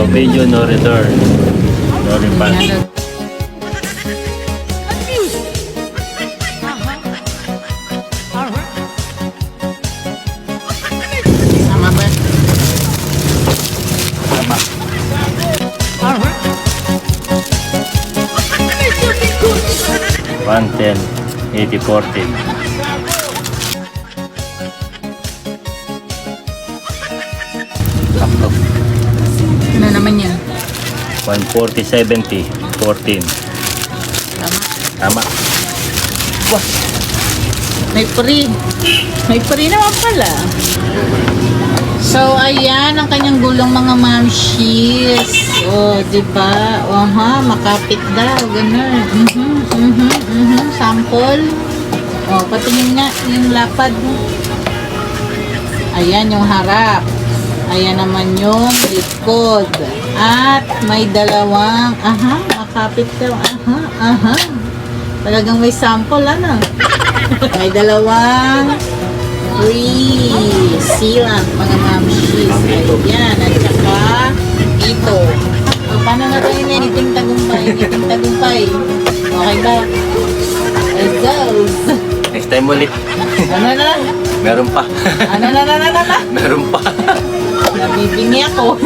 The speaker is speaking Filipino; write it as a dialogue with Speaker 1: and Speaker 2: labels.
Speaker 1: No video, no return. No refund.
Speaker 2: Tama ba?
Speaker 1: Tama. 110, 80-14. Sakto.
Speaker 2: Ano naman yan?
Speaker 1: 140-70, 14.
Speaker 2: Tama.
Speaker 1: Tama. Wah!
Speaker 2: May free. May free naman pala. So, ayan ang kanyang gulong mga mamshis. O, diba? O, ha, makapit daw. Ganun. Sample. O, patingin nga yung lapad mo. Ayan yung harap. Ayan naman yung likod. At may dalawang, makapit daw. Talagang may sample, ano? May dalawang free sealant, mga mamshis. Ayan, at saka ito. So, paano na tayo na ngiting tagumpay? Ngiting tagumpay. Okay ba? Let's go!
Speaker 1: Next time ulit.
Speaker 2: Ano na?
Speaker 1: Meron pa.
Speaker 2: Ano na?
Speaker 1: Meron pa.
Speaker 2: Nabibingi ako.